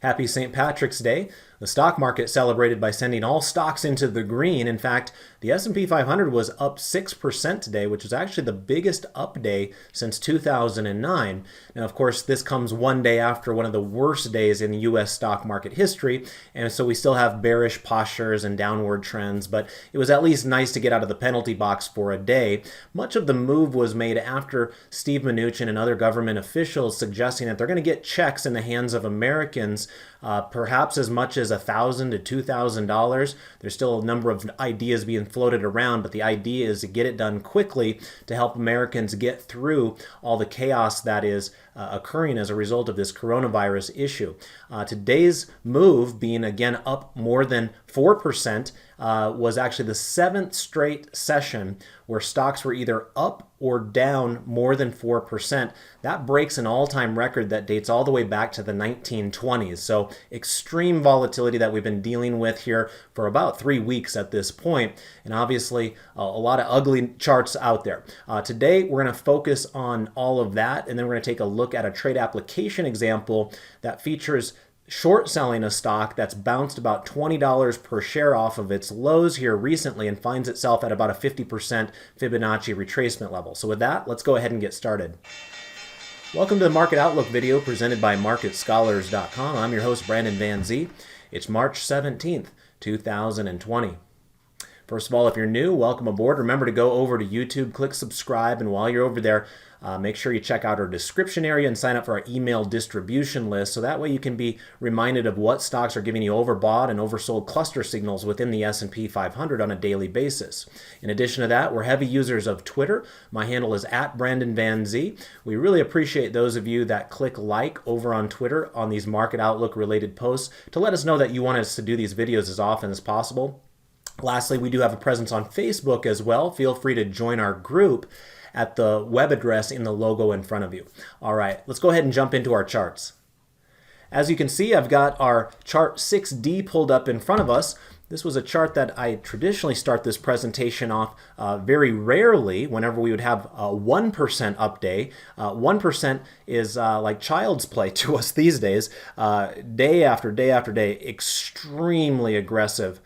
Happy St. Patrick's Day. The stock market celebrated by sending all stocks into the green. In fact, the S&P 500 was up 6% today, which is actually the biggest up day since 2009. Now, of course, this comes one day after one of the worst days in U.S. stock market history, and so we still have bearish postures and downward trends, but it was at least nice to get out of the penalty box for a day. Much of the move was made after Steve Mnuchin and other government officials suggesting that they're going to get checks in the hands of Americans, perhaps as much as $1,000 to $2,000. There's still a number of ideas being floated around, but the idea is to get it done quickly to help Americans get through all the chaos that is occurring as a result of this coronavirus issue. Today's move, being again up more than 4%, was actually the 7th straight session where stocks were either up or down more than 4%. That breaks an all-time record that dates all the way back to the 1920s. So extreme volatility that we've been dealing with here for about 3 weeks at this point, and obviously a lot of ugly charts out there. Today we're going to focus on all of that, and then we're going to take a look at a trade application example that features short selling a stock that's bounced about $20 per share off of its lows here recently and finds itself at about a 50% Fibonacci retracement level. So with that, let's go ahead and get started. Welcome to the Market Outlook video presented by MarketScholars.com. I'm your host, Brandon Van Zee. It's March 17th, 2020. First of all, if you're new, welcome aboard. Remember to go over to YouTube, click subscribe, and while you're over there, make sure you check out our description area and sign up for our email distribution list, so that way you can be reminded of what stocks are giving you overbought and oversold cluster signals within the S&P 500 on a daily basis. In addition to that, we're heavy users of Twitter. My handle is @BrandonVanZ. We really appreciate those of you that click like over on Twitter on these Market Outlook related posts to let us know that you want us to do these videos as often as possible. Lastly, we do have a presence on Facebook as well. Feel free to join our group at the web address in the logo in front of you. All right, let's go ahead and jump into our charts. As you can see, I've got our chart 6D pulled up in front of us. This was a chart that I traditionally start this presentation off very rarely whenever we would have a 1% up day. 1% is like child's play to us these days. Day after day after day, extremely aggressive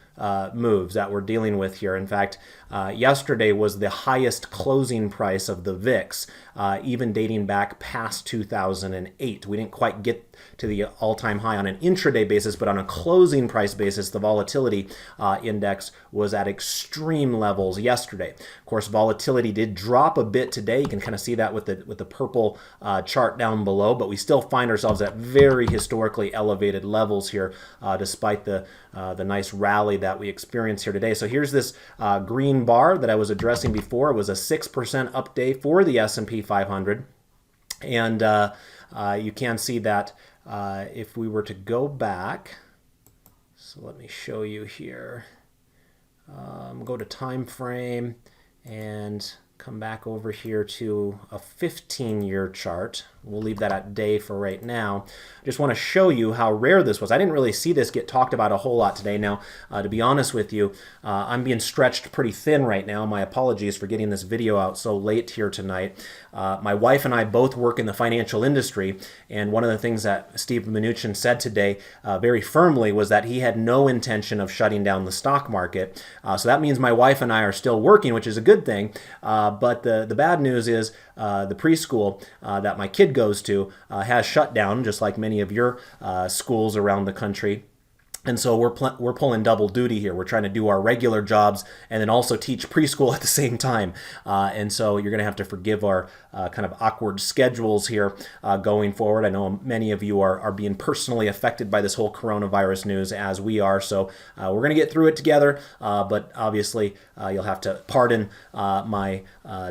moves that we're dealing with here. In fact, yesterday was the highest closing price of the VIX, even dating back past 2008. We didn't quite get to the all-time high on an intraday basis, but on a closing price basis, the volatility index was at extreme levels yesterday. Of course, volatility did drop a bit today. You can kind of see that with the purple chart down below, but we still find ourselves at very historically elevated levels here, despite the nice rally that we experienced here today. So here's this green bar that I was addressing before. It was a 6% up day for the S&P 500, and you can see that if we were to go back, so let me show you here, go to time frame and come back over here to a 15-year chart. We'll leave that at day for right now. I just want to show you how rare this was. I didn't really see this get talked about a whole lot today. Now, to be honest with you, I'm being stretched pretty thin right now. My apologies for getting this video out so late here tonight. My wife and I both work in the financial industry, and one of the things that Steve Mnuchin said today very firmly was that he had no intention of shutting down the stock market. So that means my wife and I are still working, which is a good thing. But the bad news is the preschool that my kid goes to has shut down, just like many of your schools around the country. And so we're pulling double duty here. We're trying to do our regular jobs and then also teach preschool at the same time. And so you're going to have to forgive our kind of awkward schedules here going forward. I know many of you are being personally affected by this whole coronavirus news as we are. So we're going to get through it together. But obviously you'll have to pardon my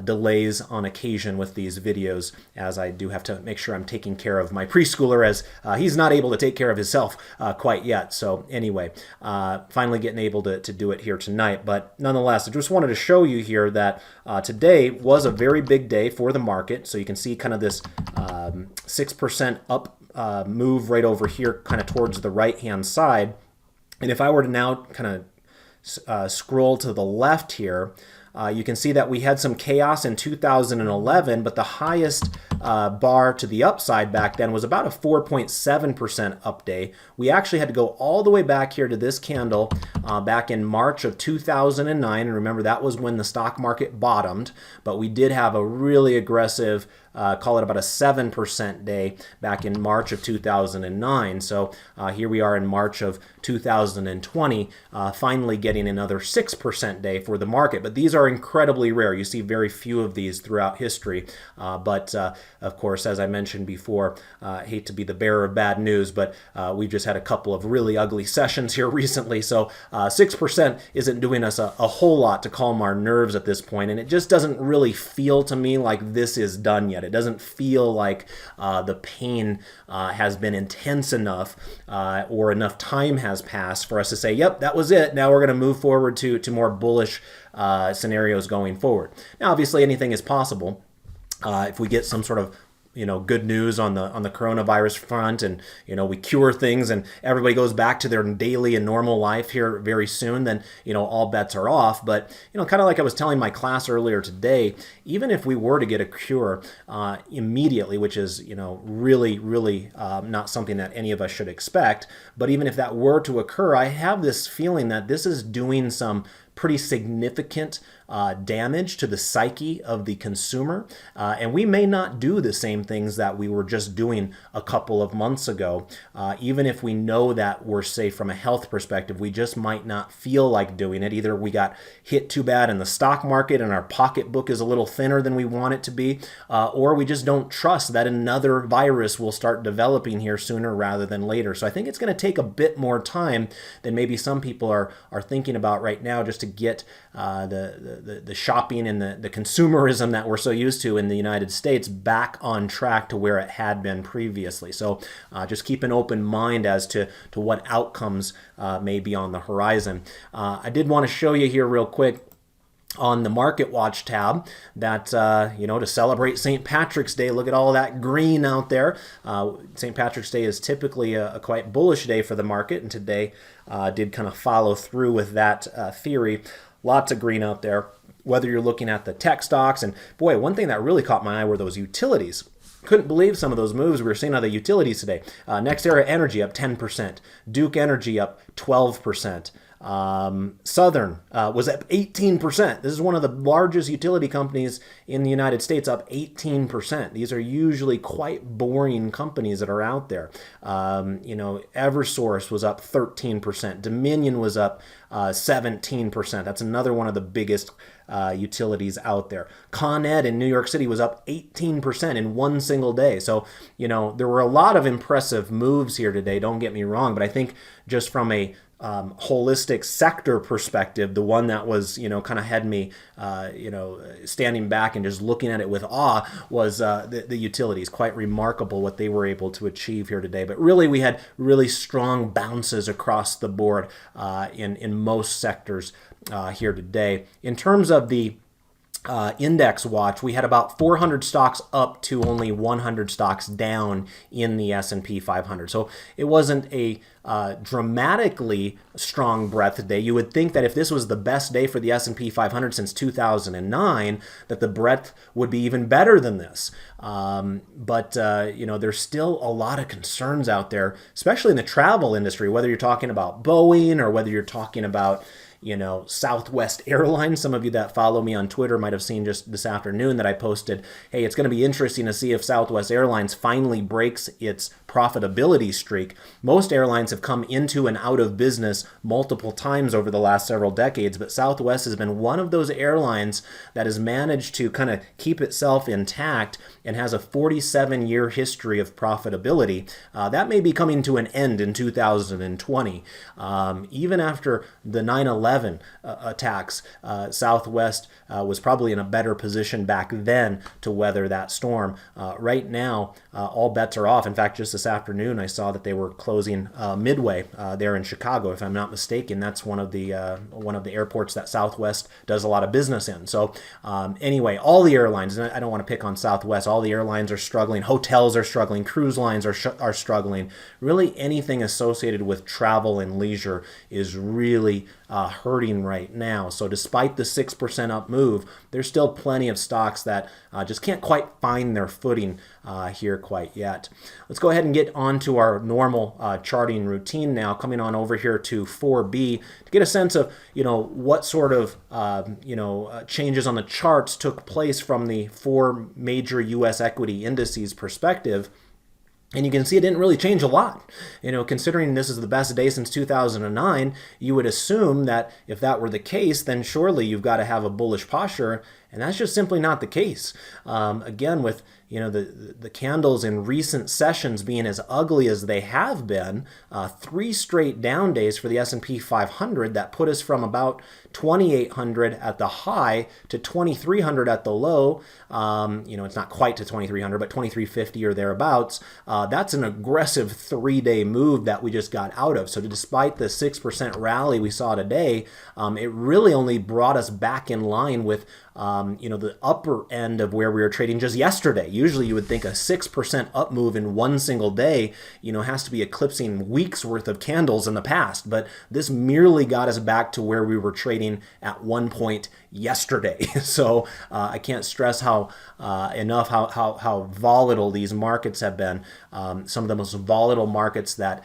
delays on occasion with these videos, as I do have to make sure I'm taking care of my preschooler, as he's not able to take care of himself quite yet. So anyway, finally getting able to do it here tonight. But nonetheless, I just wanted to show you here that today was a very big day for the market. So you can see kind of this 6% up move right over here, kind of towards the right-hand side. And if I were to now kind of scroll to the left here, you can see that we had some chaos in 2011, but the highest bar to the upside back then was about a 4.7% up day. We actually had to go all the way back here to this candle back in March of 2009. And remember, that was when the stock market bottomed, but we did have a really aggressive call it about a 7% day back in March of 2009. So here we are in March of 2020, finally getting another 6% day for the market. But these are incredibly rare. You see very few of these throughout history. But of course, as I mentioned before, I hate to be the bearer of bad news, but we've just had a couple of really ugly sessions here recently. So 6% isn't doing us a whole lot to calm our nerves at this point. And it just doesn't really feel to me like this is done yet. It doesn't feel like the pain has been intense enough or enough time has passed for us to say, yep, that was it. Now we're going to move forward to more bullish scenarios going forward. Now, obviously, anything is possible. If we get some sort of good news on the coronavirus front, and we cure things and everybody goes back to their daily and normal life here very soon, then all bets are off. But kind of like I was telling my class earlier today, even if we were to get a cure immediately, which is really not something that any of us should expect, but even if that were to occur, I have this feeling that this is doing some pretty significant damage to the psyche of the consumer. And we may not do the same things that we were just doing a couple of months ago. Even if we know that we're safe from a health perspective, we just might not feel like doing it. Either we got hit too bad in the stock market and our pocketbook is a little thinner than we want it to be, or we just don't trust that another virus will start developing here sooner rather than later. So I think it's going to take a bit more time than maybe some people are thinking about right now, just to get the shopping and the consumerism that we're so used to in the United States back on track to where it had been previously. So just keep an open mind as to what outcomes may be on the horizon. I did want to show you here real quick on the Market Watch tab that, to celebrate St. Patrick's Day, look at all that green out there. St. Patrick's Day is typically a quite bullish day for the market, and today did kind of follow through with that theory. Lots of green out there, whether you're looking at the tech stocks. And boy, one thing that really caught my eye were those utilities. Couldn't believe some of those moves we were seeing on the utilities today. NextEra Energy up 10%. Duke Energy up 12%. Southern was up 18%. This is one of the largest utility companies in the United States, up 18%. These are usually quite boring companies that are out there. Eversource was up 13%. Dominion was up 17%. That's another one of the biggest utilities out there. Con Ed in New York City was up 18% in one single day. So, there were a lot of impressive moves here today, don't get me wrong, but I think just from a holistic sector perspective, the one that was, kind of had me, standing back and just looking at it with awe was the utilities. Quite remarkable what they were able to achieve here today. But really, we had really strong bounces across the board in most sectors here today. In terms of the index watch, we had about 400 stocks up to only 100 stocks down in the S&P 500. So it wasn't a dramatically strong breadth today. You would think that if this was the best day for the S&P 500 since 2009, that the breadth would be even better than this. But there's still a lot of concerns out there, especially in the travel industry, whether you're talking about Boeing or whether you're talking about Southwest Airlines. Some of you that follow me on Twitter might have seen just this afternoon that I posted, hey, it's going to be interesting to see if Southwest Airlines finally breaks its profitability streak. Most airlines have come into and out of business multiple times over the last several decades, but Southwest has been one of those airlines that has managed to kind of keep itself intact and has a 47-year history of profitability. That may be coming to an end in 2020. Even after the 9/11 attacks, Southwest was probably in a better position back then to weather that storm. Right now, all bets are off. In fact, just this afternoon, I saw that they were closing Midway there in Chicago. If I'm not mistaken, that's one of the airports that Southwest does a lot of business in. So anyway, all the airlines, and I don't want to pick on Southwest, all the airlines are struggling. Hotels are struggling. Cruise lines are struggling. Really, anything associated with travel and leisure is really hurting right now. So despite the 6% up move, there's still plenty of stocks that just can't quite find their footing here quite yet. Let's go ahead and get on to our normal charting routine now, coming on over here to 4B to get a sense of, what sort of, changes on the charts took place from the four major U.S. equity indices perspective. And you can see it didn't really change a lot. Considering this is the best day since 2009, you would assume that if that were the case, then surely you've got to have a bullish posture. And that's just simply not the case. Again, with the candles in recent sessions being as ugly as they have been, 3 straight down days for the S&P 500 that put us from about 2,800 at the high to 2,300 at the low. It's not quite to 2,300, but 2,350 or thereabouts. That's an aggressive 3-day move that we just got out of. So despite the 6% rally we saw today, it really only brought us back in line with the upper end of where we were trading just yesterday. Usually you would think a 6% up move in one single day, has to be eclipsing weeks worth of candles in the past. But this merely got us back to where we were trading at one point yesterday. So I can't stress enough how volatile these markets have been. Some of the most volatile markets that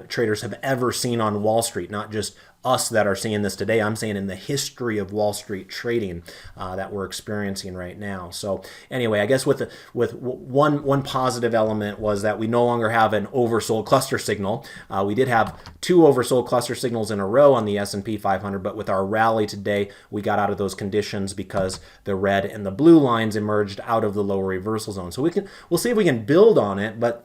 traders have ever seen on Wall Street, not just us that are seeing this today. I'm saying in the history of Wall Street trading that we're experiencing right now. So anyway, I guess with one positive element was that we no longer have an oversold cluster signal. We did have 2 oversold cluster signals in a row on the S&P 500, but with our rally today, we got out of those conditions because the red and the blue lines emerged out of the lower reversal zone. So we'll see if we can build on it, but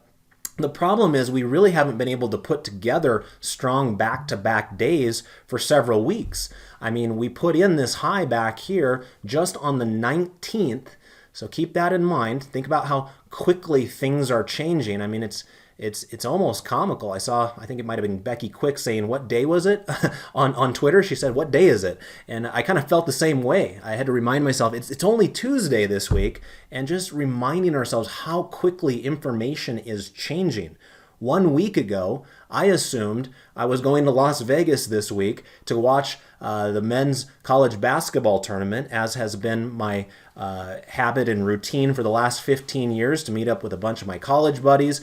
the problem is we really haven't been able to put together strong back-to-back days for several weeks. I mean, we put in this high back here just on the 19th. So keep that in mind. Think about how quickly things are changing. I mean, it's almost comical. I think it might have been Becky Quick saying, "What day was it?" on Twitter. She said, "What day is it?" And I kind of felt the same way. I had to remind myself, it's only Tuesday this week, and just reminding ourselves how quickly information is changing. 1 week ago, I assumed I was going to Las Vegas this week to watch the men's college basketball tournament, as has been my habit and routine for the last 15 years, to meet up with a bunch of my college buddies,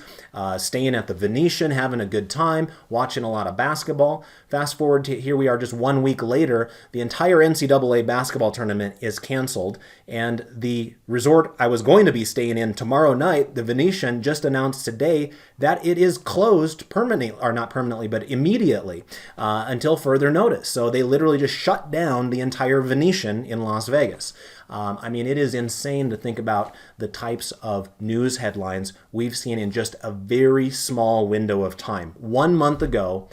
staying at the Venetian, having a good time, watching a lot of basketball. Fast forward to here we are just 1 week later, the entire NCAA basketball tournament is canceled, and the resort I was going to be staying in tomorrow night, the Venetian, just announced today that it is closed permanently, or not permanently, but immediately, until further notice. So they literally just shut down the entire Venetian in Las Vegas. I mean, it is insane to think about the types of news headlines we've seen in just a very small window of time. 1 month ago,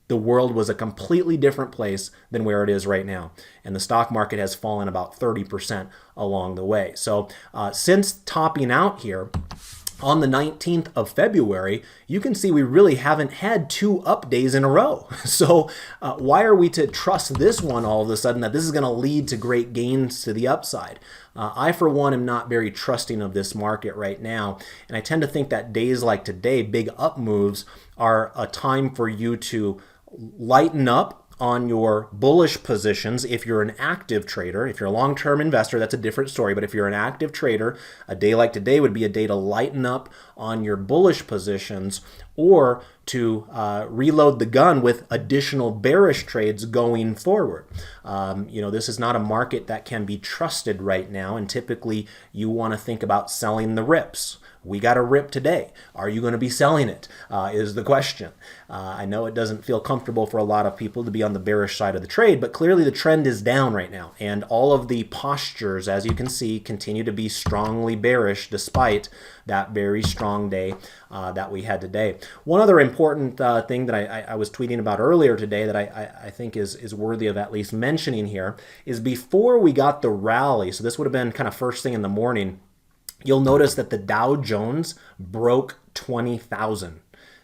the world was a completely different place than where it is right now. And the stock market has fallen about 30% along the way. So since topping out here, on the 19th of February, you can see we really haven't had 2 up days in a row. So why are we to trust this one all of a sudden, that this is going to lead to great gains to the upside? I, for one, am not very trusting of this market right now. And I tend to think that days like today, big up moves, are a time for you to lighten up on your bullish positions. If you're an active trader, if you're a long-term investor, that's a different story. But if you're an active trader, a day like today would be a day to lighten up on your bullish positions, or to reload the gun with additional bearish trades going forward. This is not a market that can be trusted right now, and typically you want to think about selling the rips. We got a rip today. Are you going to be selling it? Is the question. I know it doesn't feel comfortable for a lot of people to be on the bearish side of the trade, but clearly the trend is down right now. And all of the postures, as you can see, continue to be strongly bearish despite that very strong day that we had today. One other important thing that I was tweeting about earlier today that I think is worthy of at least mentioning here is, before we got the rally, so this would have been kind of first thing in the morning, you'll notice that the Dow Jones broke 20,000.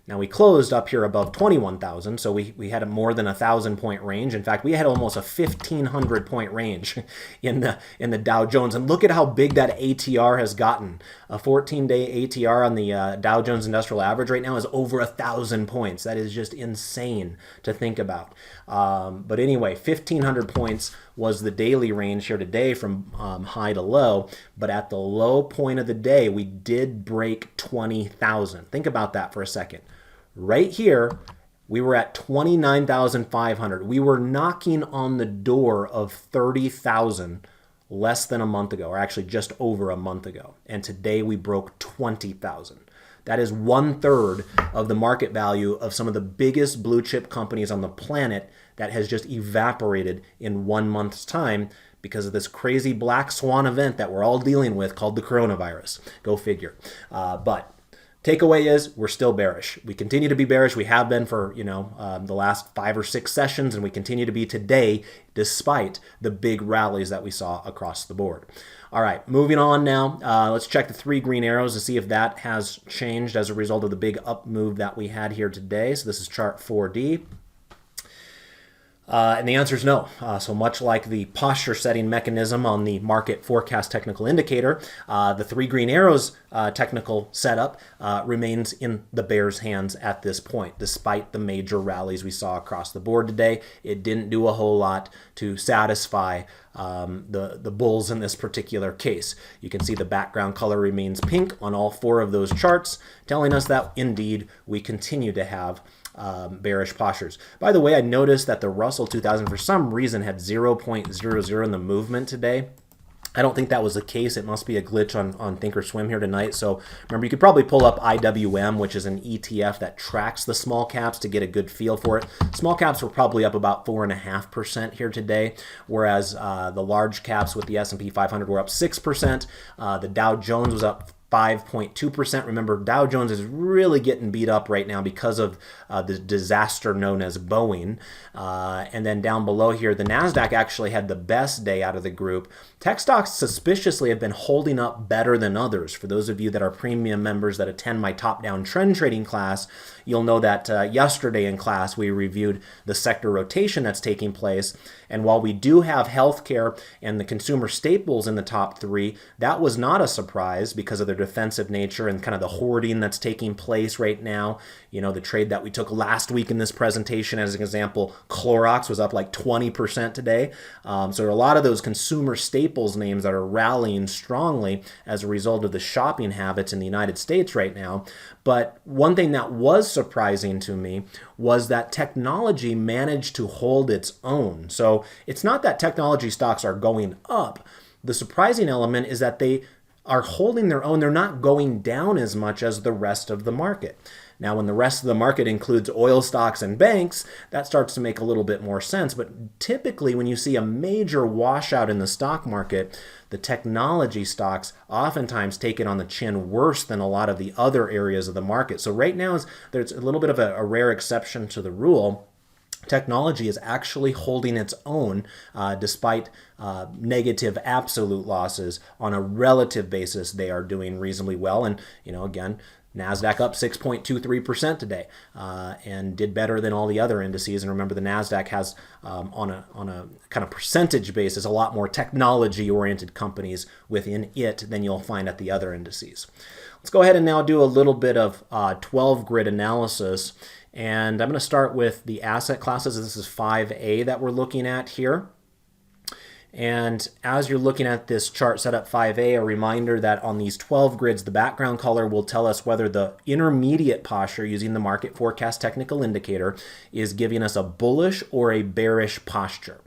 Now we closed up here above 21,000, so we had a more than 1,000-point range. In fact, we had almost a 1,500-point range in the Dow Jones. And look at how big that ATR has gotten. A 14-day ATR on the Dow Jones Industrial Average right now is over 1,000 points. That is just insane to think about. But anyway, 1,500 points was the daily range here today from high to low. But at the low point of the day, we did break 20,000. Think about that for a second. Right here, we were at 29,500. We were knocking on the door of 30,000 less than a month ago, or actually just over a month ago. And today we broke 20,000. That is 1/3 of the market value of some of the biggest blue chip companies on the planet that has just evaporated in 1 month's time because of this crazy black swan event that we're all dealing with called the coronavirus. Go figure. But takeaway is we're still bearish. We continue to be bearish. We have been for the last 5 or 6 sessions, and we continue to be today despite the big rallies that we saw across the board. All right, moving on now. Let's check the 3 green arrows to see if that has changed as a result of the big up move that we had here today. So this is chart 4D. And the answer is no. So much like the posture setting mechanism on the market forecast technical indicator, the 3 green arrows technical setup remains in the bear's hands at this point. Despite the major rallies we saw across the board today, it didn't do a whole lot to satisfy the bulls in this particular case. You can see the background color remains pink on all 4 of those charts, telling us that indeed we continue to have bearish postures. By the way, I noticed that the Russell 2000 for some reason had 0.00 in the movement today. I don't think that was the case. It must be a glitch on Thinkorswim here tonight. So remember, you could probably pull up IWM, which is an ETF that tracks the small caps to get a good feel for it. Small caps were probably up about 4.5% here today, whereas the large caps with the S&P 500 were up 6%. The Dow Jones was up 5.2%. Remember, Dow Jones is really getting beat up right now because of the disaster known as Boeing. And then down below here, the NASDAQ actually had the best day out of the group. Tech stocks suspiciously have been holding up better than others. For those of you that are premium members that attend my top-down trend trading class, you'll know that yesterday in class we reviewed the sector rotation that's taking place. And while we do have healthcare and the consumer staples in the top 3, that was not a surprise because of their defensive nature and kind of the hoarding that's taking place right now. You know, the trade that we took last week in this presentation, as an example, Clorox was up like 20% today. So there are a lot of those consumer staples names that are rallying strongly as a result of the shopping habits in the United States right now. But one thing that was surprising to me was that technology managed to hold its own. So it's not that technology stocks are going up. The surprising element is that they are holding their own. They're not going down as much as the rest of the market. Now, when the rest of the market includes oil stocks and banks, that starts to make a little bit more sense. But typically, when you see a major washout in the stock market, the technology stocks oftentimes take it on the chin worse than a lot of the other areas of the market. So right now, there's a little bit of a rare exception to the rule. Technology is actually holding its own despite negative absolute losses. On a relative basis, they are doing reasonably well. And, again, NASDAQ up 6.23% today and did better than all the other indices. And remember, the NASDAQ has, on a kind of percentage basis, a lot more technology-oriented companies within it than you'll find at the other indices. Let's go ahead and now do a little bit of 12-grid analysis. And I'm going to start with the asset classes. This is 5A that we're looking at here. And as you're looking at this chart set up 5A, a reminder that on these 12 grids, the background color will tell us whether the intermediate posture using the market forecast technical indicator is giving us a bullish or a bearish posture.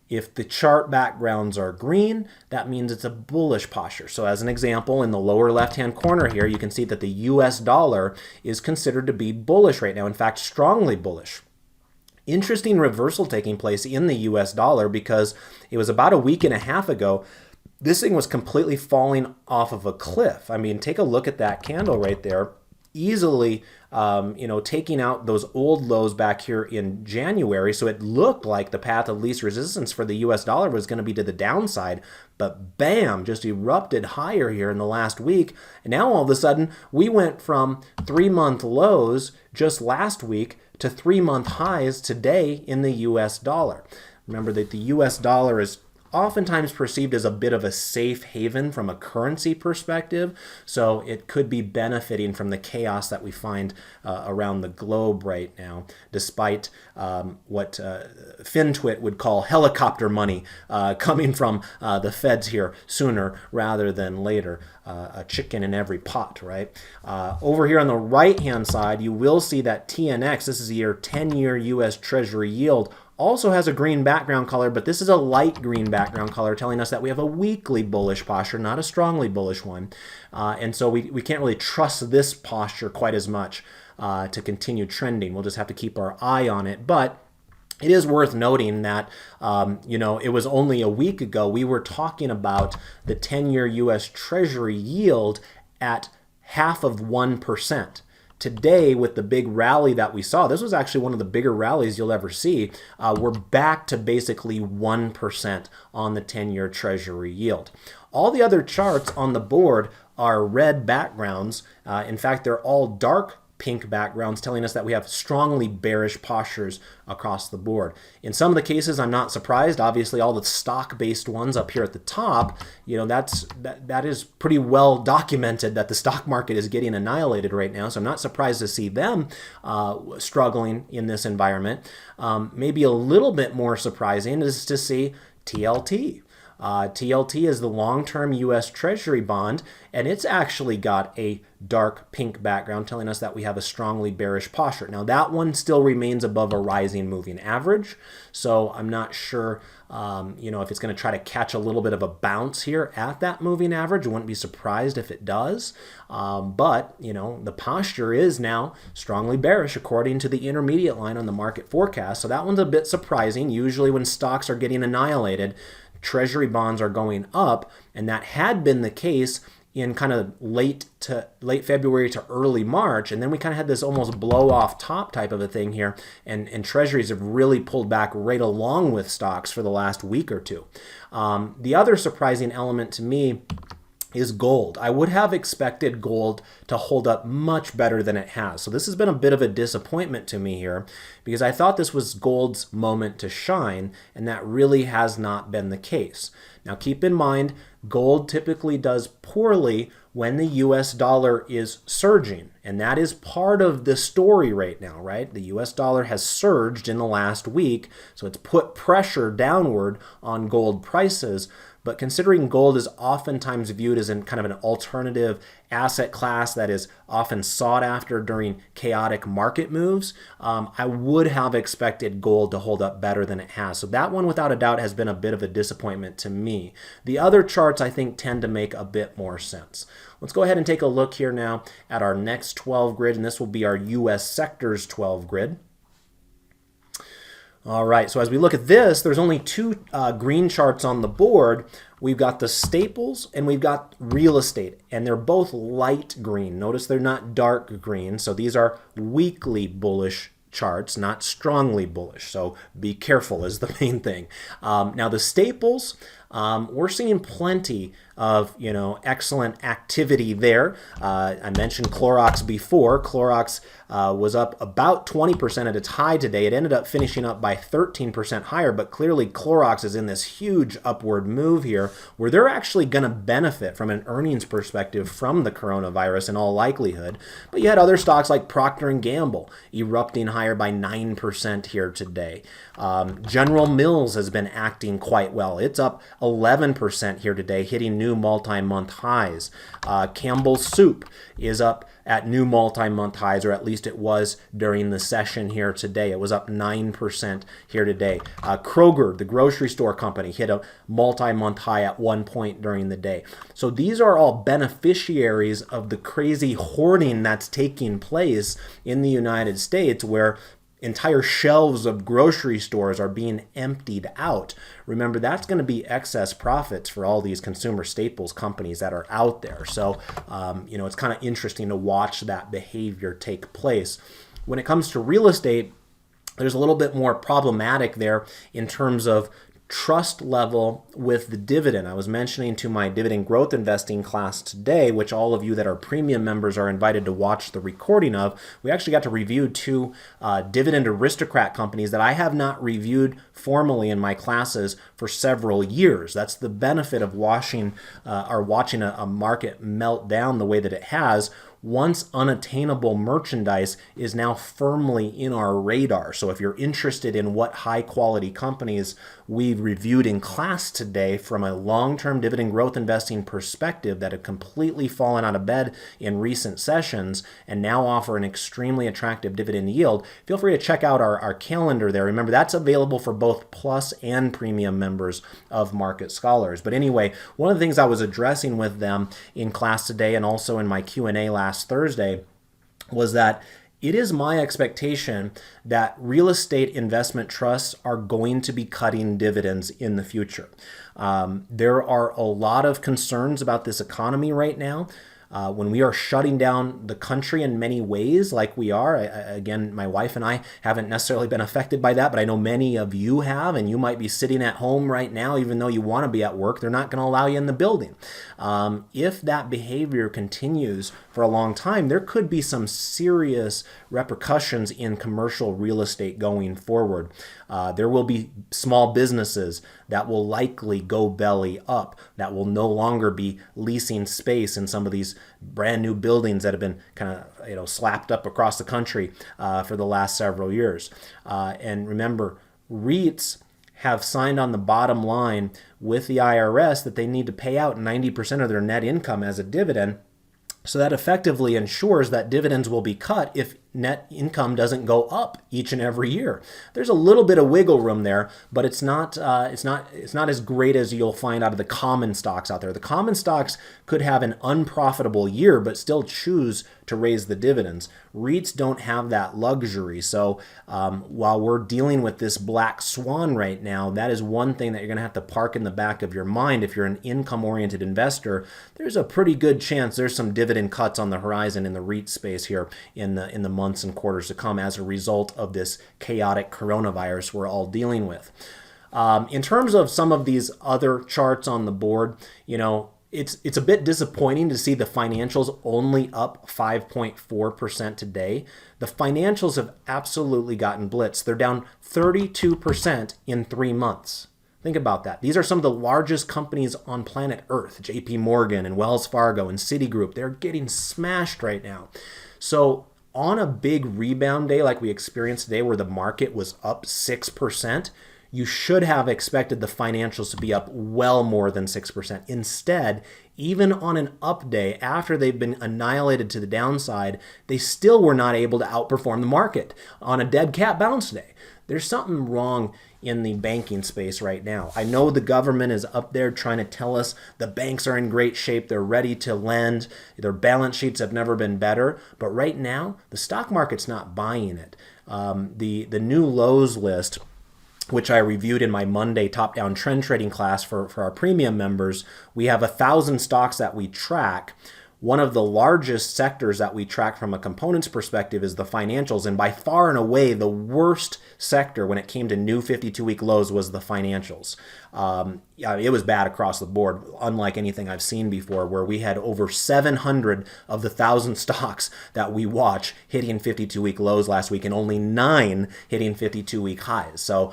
If the chart backgrounds are green, that means it's a bullish posture. So as an example, in the lower left-hand corner here, you can see that the US dollar is considered to be bullish right now. In fact, strongly bullish. Interesting reversal taking place in the US dollar because it was about a week and a half ago. This thing was completely falling off of a cliff. I mean, take a look at that candle right there. easily taking out those old lows back here in January. So it looked like the path of least resistance for the US dollar was going to be to the downside. But bam, just erupted higher here in the last week. And now all of a sudden, we went from 3-month lows just last week to 3-month highs today in the US dollar. Remember that the US dollar is oftentimes perceived as a bit of a safe haven from a currency perspective, so it could be benefiting from the chaos that we find around the globe right now, despite what FinTwit would call helicopter money coming from the feds here sooner rather than later. A chicken in every pot, right? Over here on the right-hand side, you will see that TNX, this is your 10-year U.S. Treasury yield, also has a green background color, but this is a light green background color telling us that we have a weakly bullish posture, not a strongly bullish one. And so we can't really trust this posture quite as much to continue trending. We'll just have to keep our eye on it. But it is worth noting that, it was only a week ago we were talking about the 10-year U.S. Treasury yield at 0.5%. Today, with the big rally that we saw, this was actually one of the bigger rallies you'll ever see. We're back to basically 1% on the 10-year Treasury yield. All the other charts on the board are red backgrounds. In fact, they're all dark pink backgrounds telling us that we have strongly bearish postures across the board. In some of the cases, I'm not surprised. Obviously, all the stock-based ones up here at the top, that is pretty well documented that the stock market is getting annihilated right now. So I'm not surprised to see them struggling in this environment. Maybe a little bit more surprising is to see TLT. TLT is the long-term U.S. Treasury bond, and it's actually got a dark pink background telling us that we have a strongly bearish posture. Now, that one still remains above a rising moving average, so I'm not sure if it's going to try to catch a little bit of a bounce here at that moving average. I wouldn't be surprised if it does, but the posture is now strongly bearish according to the intermediate line on the market forecast, so that one's a bit surprising. Usually when stocks are getting annihilated, Treasury bonds are going up, and that had been the case in kind of late February to early March, and then we kind of had this almost blow off top type of a thing here, and treasuries have really pulled back right along with stocks for the last week or two. The other surprising element to me is gold. I would have expected gold to hold up much better than it has. So this has been a bit of a disappointment to me here because I thought this was gold's moment to shine, and that really has not been the case. Now keep in mind, gold typically does poorly when the US dollar is surging, and that is part of the story right now, right? The US dollar has surged in the last week, so it's put pressure downward on gold prices. But considering gold is oftentimes viewed as kind of an alternative asset class that is often sought after during chaotic market moves, I would have expected gold to hold up better than it has. So that one, without a doubt, has been a bit of a disappointment to me. The other charts, I think, tend to make a bit more sense. Let's go ahead and take a look here now at our next 12 grid, and this will be our U.S. sectors 12 grid. All right, so as we look at this, there's only two green charts on the board. We've got the staples and we've got real estate, and they're both light green. Notice they're not dark green, so these are weakly bullish charts, not strongly bullish. So be careful is the main thing. Now the staples, we're seeing plenty of excellent activity there. I mentioned Clorox before. Clorox was up about 20% at its high today. It ended up finishing up by 13% higher, but clearly Clorox is in this huge upward move here where they're actually going to benefit from an earnings perspective from the coronavirus in all likelihood. But you had other stocks like Procter & Gamble erupting higher by 9% here today. General Mills has been acting quite well. It's up 11% here today, hitting new multi-month highs. Campbell's Soup is up at new multi-month highs, or at least it was during the session here today. It was up 9% here today. Kroger, the grocery store company, hit a multi-month high at one point during the day. So these are all beneficiaries of the crazy hoarding that's taking place in the United States, where entire shelves of grocery stores are being emptied out. Remember, that's going to be excess profits for all these consumer staples companies that are out there. So, it's kind of interesting to watch that behavior take place. When it comes to real estate, there's a little bit more problematic there in terms of trust level with the dividend. I was mentioning to my dividend growth investing class today, which all of you that are premium members are invited to watch the recording of. We actually got to review two dividend aristocrat companies that I have not reviewed formally in my classes for several years. That's the benefit of watching a market melt down the way that it has. Once unattainable merchandise is now firmly in our radar. So if you're interested in what high quality companies we've reviewed in class today from a long-term dividend growth investing perspective that have completely fallen out of bed in recent sessions and now offer an extremely attractive dividend yield, feel free to check out our calendar there. Remember, that's available for both Plus and Premium members of Market Scholars. But anyway, one of the things I was addressing with them in class today and also in my Q&A last Thursday was that it is my expectation that real estate investment trusts are going to be cutting dividends in the future. There are a lot of concerns about this economy right now. When we are shutting down the country in many ways like we are, again, my wife and I haven't necessarily been affected by that, but I know many of you have, and you might be sitting at home right now, even though you want to be at work, they're not going to allow you in the building. If that behavior continues for a long time, there could be some serious repercussions in commercial real estate going forward. There will be small businesses that will likely go belly up, that will no longer be leasing space in some of these brand new buildings that have been kind of slapped up across the country for the last several years. And remember, REITs have signed on the bottom line with the IRS that they need to pay out 90% of their net income as a dividend. So that effectively ensures that dividends will be cut if net income doesn't go up each and every year. There's a little bit of wiggle room there, but it's not as great as you'll find out of the common stocks out there. The common stocks could have an unprofitable year, but still choose to raise the dividends. REITs don't have that luxury. So while we're dealing with this black swan right now, that is one thing that you're going to have to park in the back of your mind. If you're an income-oriented investor, there's a pretty good chance there's some dividend cuts on the horizon in the REIT space here in the months and quarters to come as a result of this chaotic coronavirus we're all dealing with. In terms of some of these other charts on the board, it's a bit disappointing to see the financials only up 5.4% today. The financials have absolutely gotten blitzed. They're down 32% in 3 months. Think about that. These are some of the largest companies on planet Earth, JP Morgan and Wells Fargo and Citigroup. They're getting smashed right now. So on a big rebound day like we experienced today where the market was up 6%, you should have expected the financials to be up well more than 6%. Instead, even on an up day after they've been annihilated to the downside, they still were not able to outperform the market on a dead cat bounce day. There's something wrong in the banking space right now. I know the government is up there trying to tell us the banks are in great shape, they're ready to lend, their balance sheets have never been better, but right now the stock market's not buying it. The new lows list, which I reviewed in my Monday top-down trend trading class for our premium members, we have 1,000 stocks that we track. One of the largest sectors that we track from a components perspective is the financials, and by far and away the worst sector when it came to new 52-week lows was the financials. It was bad across the board, unlike anything I've seen before, where we had over 700 of the 1,000 stocks that we watch hitting 52-week lows last week and only 9 hitting 52-week highs. So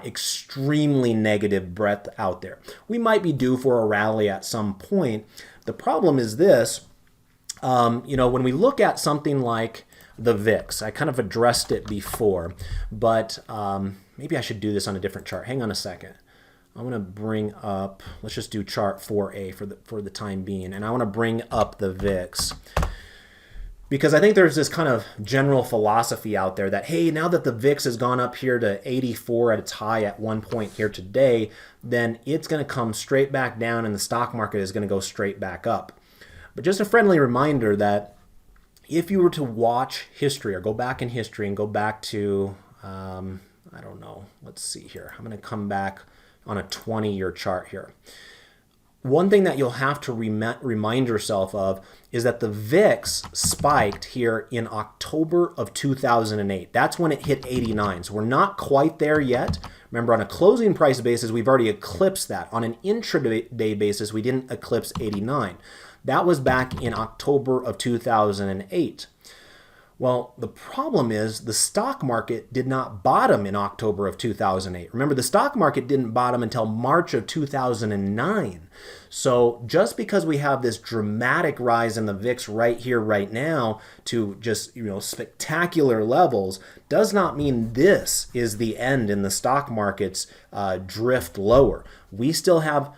extremely negative breadth out there. We might be due for a rally at some point. The problem is this, when we look at something like the VIX, I kind of addressed it before, but maybe I should do this on a different chart. Hang on a second. I want to bring up, let's just do chart 4A for the time being, and I want to bring up the VIX. Because I think there's this kind of general philosophy out there that, hey, now that the VIX has gone up here to 84 at its high at one point here today, then it's going to come straight back down and the stock market is going to go straight back up. But just a friendly reminder that if you were to watch history or go back in history and go back to I don't know. Let's see here. I'm going to come back on a 20-year chart here. One thing that you'll have to remind yourself of is that the VIX spiked here in October of 2008. That's when it hit 89. So we're not quite there yet. Remember, on a closing price basis, we've already eclipsed that. On an intraday basis, we didn't eclipse 89. That was back in October of 2008. Well, the problem is the stock market did not bottom in October of 2008. Remember, the stock market didn't bottom until March of 2009. So just because we have this dramatic rise in the VIX right here, right now, to just, spectacular levels, does not mean this is the end in the stock market's drift lower. We still have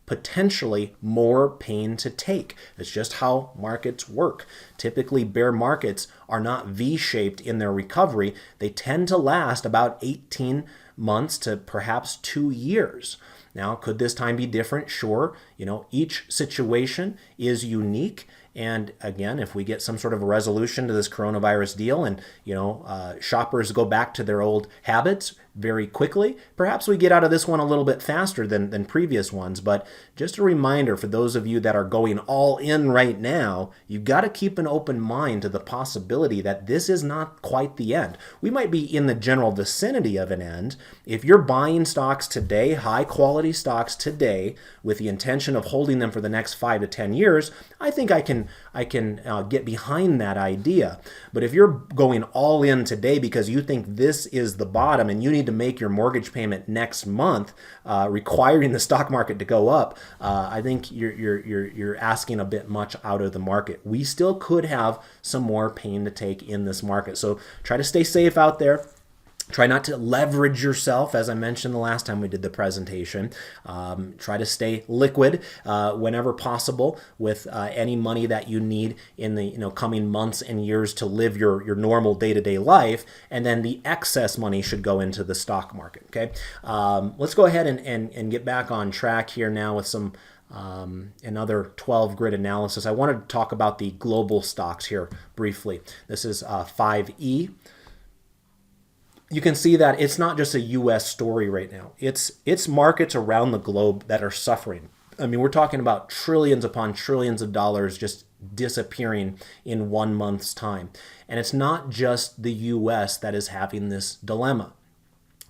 potentially more pain to take. It's just how markets work. Typically, bear markets are not V-shaped in their recovery. They tend to last about 18 months to perhaps 2 years. Now, could this time be different? Sure. Each situation is unique. And again, if we get some sort of a resolution to this coronavirus deal and, shoppers go back to their old habits very quickly, perhaps we get out of this one a little bit faster than previous ones. But just a reminder for those of you that are going all in right now, you've got to keep an open mind to the possibility that this is not quite the end. We might be in the general vicinity of an end. If you're buying stocks today, high quality stocks today, with the intention of holding them for the next 5 to 10 years, I think I can get behind that idea. But if you're going all in today because you think this is the bottom and you need to make your mortgage payment next month, requiring the stock market to go up, I think you're asking a bit much out of the market. We still could have some more pain to take in this market. So try to stay safe out there. Try not to leverage yourself, as I mentioned the last time we did the presentation. Try to stay liquid whenever possible with any money that you need in the coming months and years to live your normal day-to-day life, and then the excess money should go into the stock market. Okay, let's go ahead and get back on track here now with some another 12 grid analysis. I wanted to talk about the global stocks here briefly. This is 5E. You can see that it's not just a U.S. story right now. It's markets around the globe that are suffering. I mean, we're talking about trillions upon trillions of dollars just disappearing in 1 month's time. And it's not just the U.S. that is having this dilemma.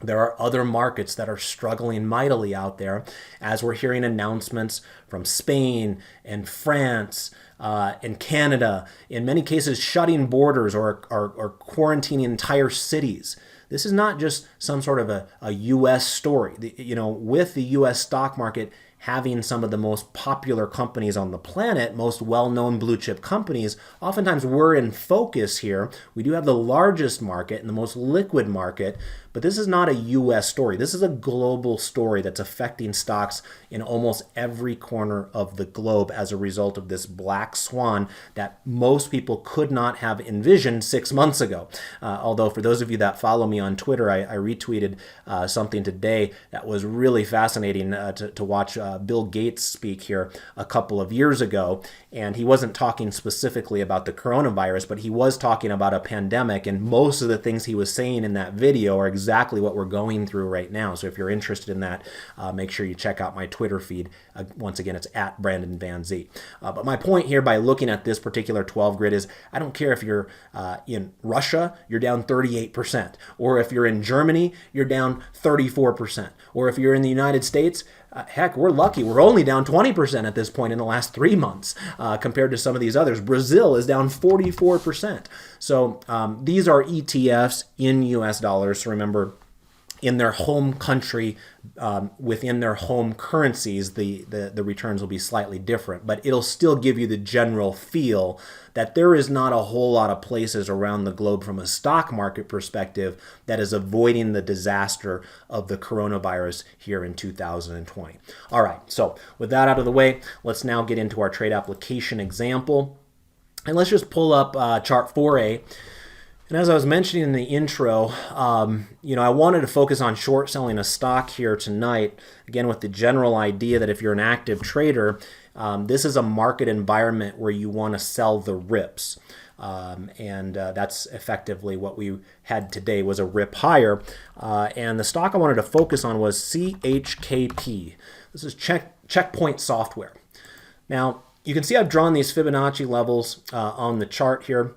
There are other markets that are struggling mightily out there, as we're hearing announcements from Spain and France and Canada, in many cases shutting borders or quarantining entire cities. This is not just some sort of a U.S. story. With the U.S. stock market having some of the most popular companies on the planet, most well-known blue chip companies, oftentimes we're in focus here. We do have the largest market and the most liquid market, but this is not a U.S. story. This is a global story that's affecting stocks in almost every corner of the globe as a result of this black swan that most people could not have envisioned 6 months ago. Although for those of you that follow me on Twitter, I retweeted something today that was really fascinating to watch Bill Gates speak here a couple of years ago. And he wasn't talking specifically about the coronavirus, but he was talking about a pandemic. And most of the things he was saying in that video are exactly what we're going through right now. So if you're interested in that, make sure you check out my Twitter feed. Once again, it's at Brandon Van Zee. But my point here by looking at this particular 12 grid is I don't care if you're in Russia, you're down 38%. Or if you're in Germany, you're down 34%. Or if you're in the United States, heck, we're lucky. We're only down 20% at this point in the last 3 months compared to some of these others. Brazil is down 44%. So these are ETFs in US dollars. So remember, in their home country, within their home currencies, the returns will be slightly different. But it'll still give you the general feel that there is not a whole lot of places around the globe from a stock market perspective that is avoiding the disaster of the coronavirus here in 2020. All right, so with that out of the way, let's now get into our trade application example. And let's just pull up chart 4A. And as I was mentioning in the intro, I wanted to focus on short selling a stock here tonight, again, with the general idea that if you're an active trader, this is a market environment where you want to sell the rips. That's effectively what we had today, was a rip higher. And the stock I wanted to focus on was CHKP. This is Checkpoint Software. Now, you can see I've drawn these Fibonacci levels on the chart here.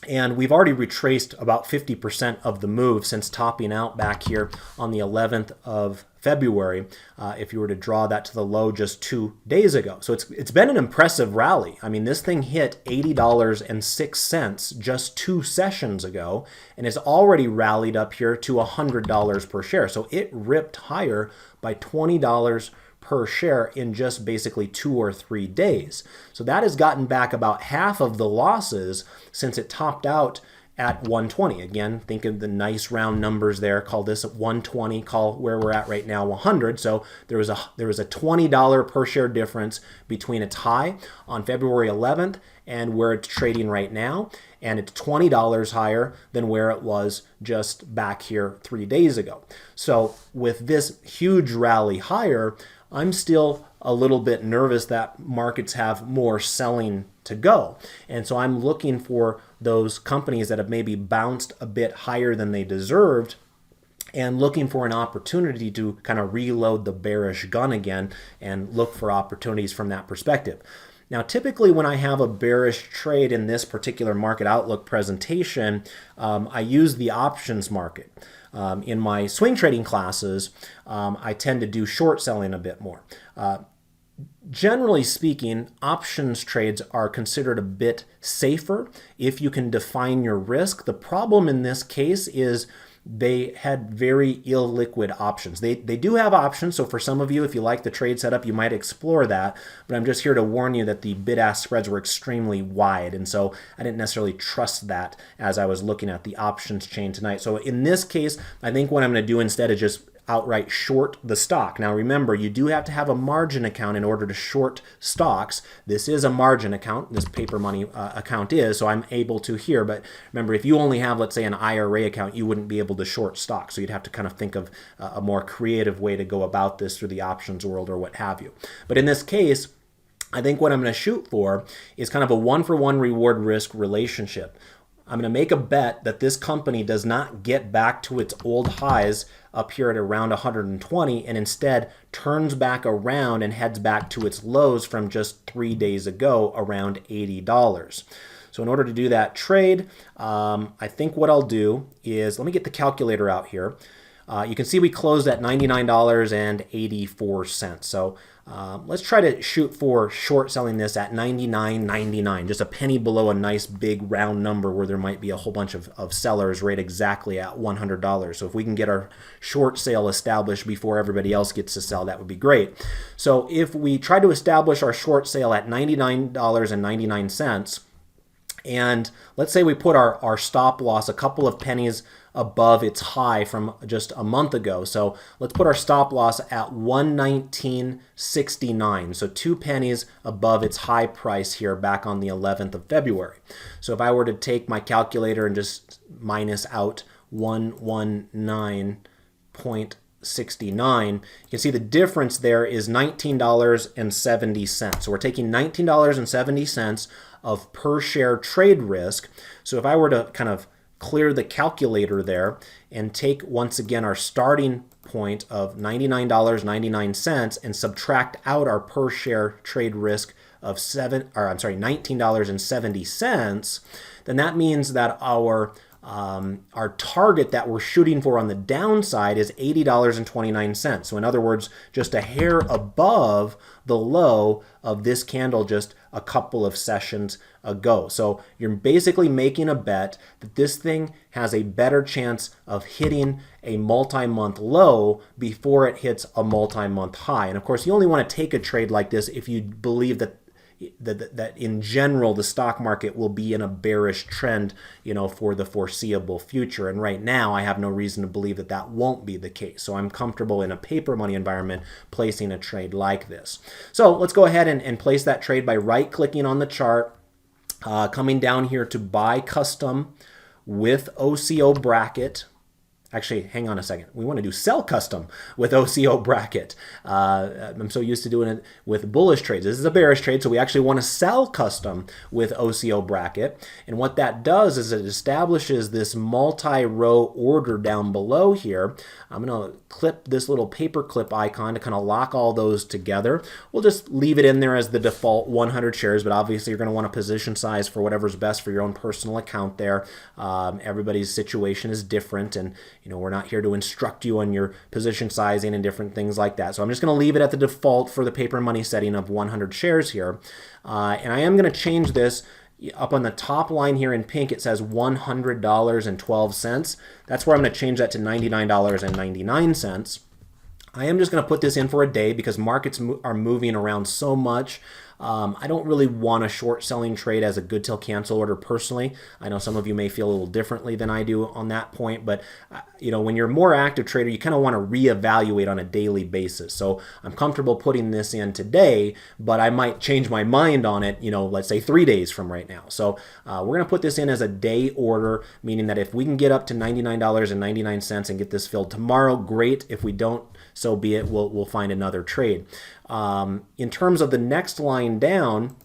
And we've already retraced about 50% of the move since topping out back here on the 11th of February, if you were to draw that to the low just 2 days ago. So it's been an impressive rally. I mean, this thing hit $80.06 just 2 sessions ago, and has already rallied up here to $100 per share. So it ripped higher by $20 per share in just basically 2 or 3 days. So that has gotten back about half of the losses since it topped out at 120. Again, think of the nice round numbers there. Call this 120. Call where we're at right now 100. So there was a $20 per share difference between its high on February 11th and where it's trading right now. And it's $20 higher than where it was just back here 3 days ago. So with this huge rally higher, I'm still a little bit nervous that markets have more selling to go. And so I'm looking for those companies that have maybe bounced a bit higher than they deserved, and looking for an opportunity to kind of reload the bearish gun again and look for opportunities from that perspective. Now, typically when I have a bearish trade in this particular market outlook presentation, I use the options market. In my swing trading classes, I tend to do short selling a bit more. Generally speaking, options trades are considered a bit safer if you can define your risk. The problem in this case is they had very illiquid options. They do have options, so for some of you, if you like the trade setup, you might explore that, but I'm just here to warn you that the bid-ask spreads were extremely wide, and so I didn't necessarily trust that as I was looking at the options chain tonight. So in this case, I think what I'm going to do instead is just outright short the stock. Now remember, you do have to have a margin account in order to short stocks. This is a margin account, this paper money account is, so I'm able to here. But remember, if you only have, let's say, an IRA account, you wouldn't be able to short stocks. So you'd have to kind of think of a more creative way to go about this through the options world or what have you. But in this case, I think what I'm going to shoot for is kind of a one-for-one reward-risk relationship. I'm going to make a bet that this company does not get back to its old highs up here at around 120 and instead turns back around and heads back to its lows from just 3 days ago around $80. So in order to do that trade, I think what I'll do is, let me get the calculator out here. You can see we closed at $99.84. So let's try to shoot for short selling this at $99.99, just a penny below a nice big round number where there might be a whole bunch of sellers right exactly at $100. So if we can get our short sale established before everybody else gets to sell, that would be great. So if we try to establish our short sale at $99.99, and let's say we put our stop loss a couple of pennies above its high from just a month ago. So let's put our stop loss at 119.69. So 2 pennies above its high price here back on the 11th of February. So if I were to take my calculator and just minus out 119.69, you can see the difference there is $19.70. So we're taking $19.70 of per share trade risk. So if I were to kind of clear the calculator there and take once again our starting point of $99.99 and subtract out our per share trade risk of $19.70, then that means that our target that we're shooting for on the downside is $80.29. So in other words, just a hair above the low of this candle just a couple of sessions ago. So you're basically making a bet that this thing has a better chance of hitting a multi-month low before it hits a multi-month high. And of course, you only want to take a trade like this if you believe that in general the stock market will be in a bearish trend, for the foreseeable future. And right now I have no reason to believe that that won't be the case. So I'm comfortable in a paper money environment placing a trade like this. So let's go ahead and place that trade by right clicking on the chart, coming down here to buy custom with Osio Bracket. Actually, hang on a second. We want to do sell custom with Osio Bracket. I'm so used to doing it with bullish trades. This is a bearish trade, so we actually want to sell custom with Osio Bracket. And what that does is it establishes this multi-row order down below here. I'm going to clip this little paper clip icon to kind of lock all those together. We'll just leave it in there as the default 100 shares, but obviously you're going to want a position size for whatever's best for your own personal account there. Everybody's situation is different, and we're not here to instruct you on your position sizing and different things like that. So I'm just going to leave it at the default for the paper money setting of 100 shares here. And I am going to change this. Up on the top line here in pink, it says $100.12. That's where I'm going to change that to $99.99. I am just going to put this in for a day because markets are moving around so much. I don't really want a short selling trade as a good till cancel order personally. I know some of you may feel a little differently than I do on that point, but when you're a more active trader, you kind of want to reevaluate on a daily basis. So I'm comfortable putting this in today, but I might change my mind on it, let's say 3 days from right now. So we're going to put this in as a day order, meaning that if we can get up to $99.99 and get this filled tomorrow, great. If we don't, so be it. We'll find another trade. In terms of the next line down,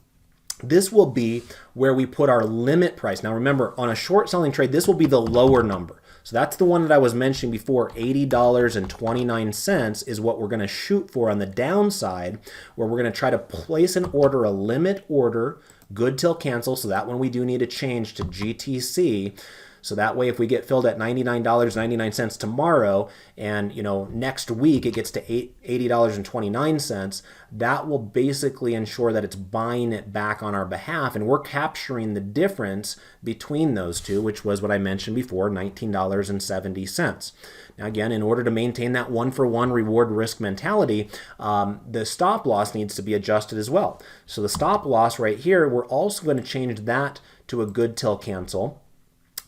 this will be where we put our limit price. Now remember, on a short selling trade, this will be the lower number. So that's the one that I was mentioning before, $80.29 is what we're going to shoot for on the downside, where we're going to try to place an order, a limit order, good till cancel, so that when we do need to change to GTC. So that way, if we get filled at $99.99 tomorrow, and next week it gets to $80.29, that will basically ensure that it's buying it back on our behalf, and we're capturing the difference between those two, which was what I mentioned before, $19.70. Now again, in order to maintain that one-for-one reward risk mentality, the stop loss needs to be adjusted as well. So the stop loss right here, we're also going to change that to a good till cancel.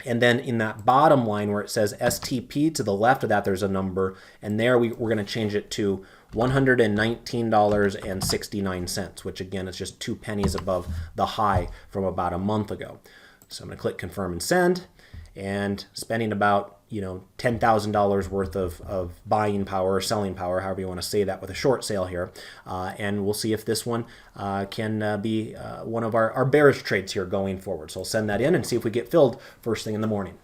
And then in that bottom line where it says STP, to the left of that there's a number, and there we're going to change it to $119.69, which again is just 2 pennies above the high from about a month ago. So I'm going to click confirm and send, and spending about $10,000 worth of buying power or selling power, however you want to say that, with a short sale here. And we'll see if this one can be one of our bearish trades here going forward. So I'll send that in and see if we get filled first thing in the morning.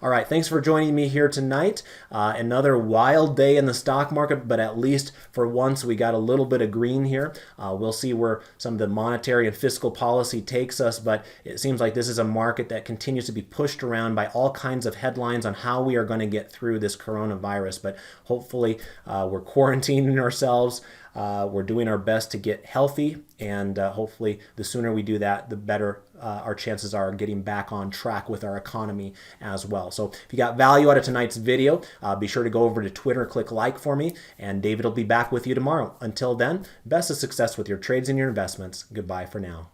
All right, thanks for joining me here tonight. Another wild day in the stock market, but at least for once we got a little bit of green here. We'll see where some of the monetary and fiscal policy takes us, but it seems like this is a market that continues to be pushed around by all kinds of headlines on how we are going to get through this coronavirus. But hopefully we're quarantining ourselves. We're doing our best to get healthy, and hopefully the sooner we do that, the better our chances are getting back on track with our economy as well. So if you got value out of tonight's video, be sure to go over to Twitter, click like for me, and David will be back with you tomorrow. Until then, best of success with your trades and your investments. Goodbye for now.